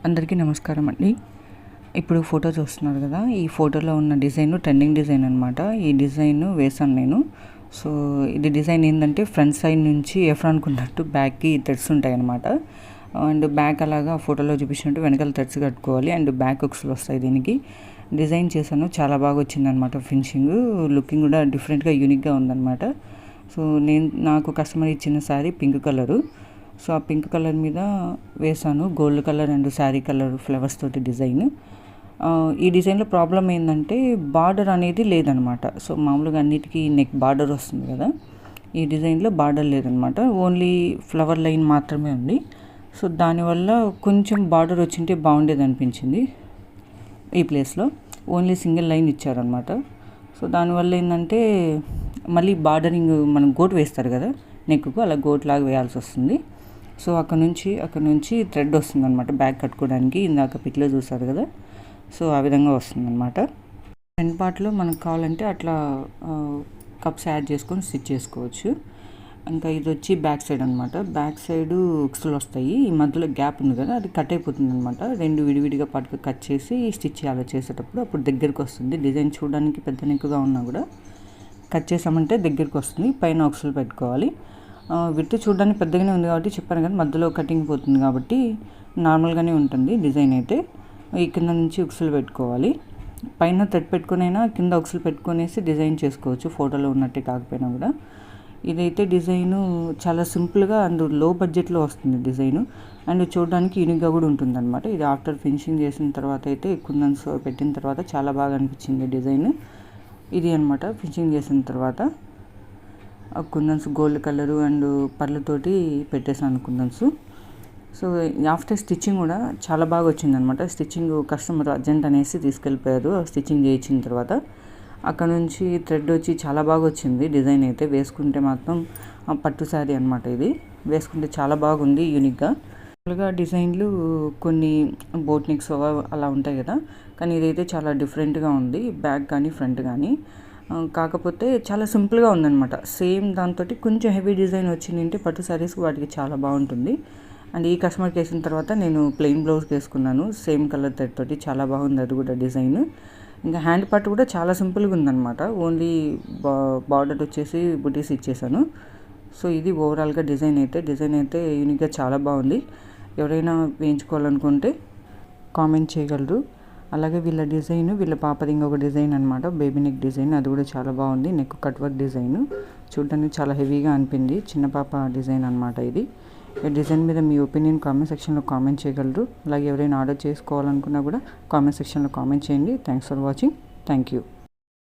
అందరికీ నమస్కారం అండి. ఇప్పుడు ఫోటో చూస్తున్నారు కదా, ఈ ఫోటోలో ఉన్న డిజైన్ ట్రెండింగ్ డిజైన్ అనమాట. ఈ డిజైన్ వేసాను నేను. సో ఇది డిజైన్ ఏంటంటే ఫ్రంట్ సైడ్ నుంచి ఎఫ్రాన్కున్నట్టు బ్యాక్కి థ్రెడ్స్ ఉంటాయి అనమాట. అండ్ బ్యాక్ అలాగా ఫోటోలో చూపించినట్టు వెనకాల థ్రెడ్స్ కట్టుకోవాలి. అండ్ బ్యాక్ హుక్స్లు వస్తాయి. దీనికి డిజైన్ చేశాను, చాలా బాగా వచ్చిందనమాట. ఫినిషింగ్ లుకింగ్ కూడా డిఫరెంట్గా యూనిక్గా ఉందన్నమాట. సో నాకు కస్టమర్ ఇచ్చిన శారీ పింక్ కలరు. సో ఆ పింక్ కలర్ మీద వేసాను gold colour and sari colour flowers తోటి డిజైన్. ఈ డిజైన్లో ప్రాబ్లం ఏంటంటే బార్డర్ అనేది లేదనమాట. సో మామూలుగా అన్నిటికీ నెక్ బార్డర్ వస్తుంది కదా, ఈ డిజైన్లో బార్డర్ లేదనమాట. ఓన్లీ ఫ్లవర్ లైన్ మాత్రమే ఉంది. సో దానివల్ల కొంచెం బార్డర్ వచ్చింటే బాగుండేది అనిపించింది. ఈ ప్లేస్లో ఓన్లీ సింగిల్ లైన్ ఇచ్చారనమాట. సో దానివల్ల ఏంటంటే మళ్ళీ బార్డరింగ్ మనం గోట్ వేస్తారు కదా నెక్కు, అలా గోట్ లాగా వేయాల్సి వస్తుంది. సో అక్కడ నుంచి థ్రెడ్ వస్తుంది అనమాట బ్యాక్ కట్టుకోవడానికి. ఇందాక పిక్లో చూసారు కదా, సో ఆ విధంగా వస్తుంది అనమాట. ఫ్రంట్ పార్ట్లో మనకు కావాలంటే అట్లా కప్స్ యాడ్ చేసుకొని స్టిచ్ చేసుకోవచ్చు. ఇంకా ఇది వచ్చి బ్యాక్ సైడ్ అనమాట. బ్యాక్ సైడ్ ఉక్సులు వస్తాయి. ఈ మధ్యలో గ్యాప్ ఉంది కదా, అది కట్ అయిపోతుంది అనమాట. రెండు విడివిడిగా పాటుగా కట్ చేసి స్టిచ్ చేయాలి చేసేటప్పుడు. అప్పుడు దగ్గరికి వస్తుంది. డిజైన్ చూడడానికి పెద్ద నెక్కుగా ఉన్నా కూడా కట్ చేసామంటే దగ్గరికి వస్తుంది. పైన ఉక్సులు పెట్టుకోవాలి. విడ్త్ చూడడానికి పెద్దగానే ఉంది కాబట్టి చెప్పాను కదా, మధ్యలో కటింగ్ పోతుంది కాబట్టి నార్మల్గానే ఉంటుంది డిజైన్ అయితే. ఈ కింద నుంచి ఉక్సులు పెట్టుకోవాలి. పైన థ్రెడ్ పెట్టుకునైనా కింద ఉక్సులు పెట్టుకునేసి డిజైన్ చేసుకోవచ్చు, ఫోటోలో ఉన్నట్టే కాకపోయినా కూడా. ఇదైతే డిజైను చాలా సింపుల్గా అండ్ లో బడ్జెట్లో వస్తుంది డిజైను. అండ్ చూడడానికి యూనిక్గా కూడా ఉంటుంది అనమాట. ఇది ఆఫ్టర్ ఫినిషింగ్ చేసిన తర్వాత అయితే కుందన్స్ పెట్టిన తర్వాత చాలా బాగా అనిపించింది డిజైన్. ఇది అనమాట ఫినిషింగ్ చేసిన తర్వాత కుందన్స్ గోల్డ్ కలరు అండ్ పర్లతోటి పెట్టేసాను కుందన్స్. సో ఆఫ్టర్ స్టిచ్చింగ్ కూడా చాలా బాగా వచ్చిందనమాట. స్టిచ్చింగ్ కస్టమర్ అర్జెంట్ అనేసి తీసుకెళ్ళిపోయారు స్టిచ్చింగ్ చేయించిన తర్వాత. అక్కడ నుంచి థ్రెడ్ వచ్చి చాలా బాగా వచ్చింది డిజైన్ అయితే. వేసుకుంటే మాత్రం పట్టు శారీ అనమాట. ఇది వేసుకుంటే చాలా బాగుంది యూనిక్గా. మామూలుగా డిజైన్లు కొన్ని బోట్ నెక్స్ అలా ఉంటాయి కదా, కానీ ఇదైతే చాలా డిఫరెంట్గా ఉంది, బ్యాక్ కానీ ఫ్రంట్ కానీ. కాకపోతే చాలా సింపుల్గా ఉందన్నమాట. సేమ్ దాంతో కొంచెం హెవీ డిజైన్ వచ్చిందంటే పట్టు శారీస్ వాటికి చాలా బాగుంటుంది. అండ్ ఈ కస్టమర్కి వేసిన తర్వాత నేను ప్లెయిన్ బ్లౌజ్కి వేసుకున్నాను సేమ్ కలర్ థ్రెడ్ తోటి. చాలా బాగుంది అది కూడా డిజైన్. ఇంకా హ్యాండ్ పార్ట్ కూడా చాలా సింపుల్గా ఉందన్నమాట. ఓన్లీ బార్డర్ వచ్చేసి బుటీస్ ఇచ్చేసాను. సో ఇది ఓవరాల్గా డిజైన్ అయితే యూనిక్గా చాలా బాగుంది. ఎవరైనా వేయించుకోవాలనుకుంటే కామెంట్ చేయగలరు. అలాగే వీళ్ళ పాపది ఇంకొక డిజైన్ అనమాట, బేబీ నెక్ డిజైన్. అది కూడా చాలా బాగుంది. నెక్ కట్ వర్క్ డిజైన్ చూడడానికి చాలా హెవీగా అనిపింది. చిన్న పాప డిజైన్ అనమాట ఇది. ఈ డిజైన్ మీద మీ ఒపీనియన్ కామెంట్ సెక్షన్లో కామెంట్ చేయగలరు. అలాగే ఎవరైనా ఆర్డర్ చేసుకోవాలనుకున్నా కూడా కామెంట్ సెక్షన్లో కామెంట్ చేయండి. Thanks for watching. Thank you.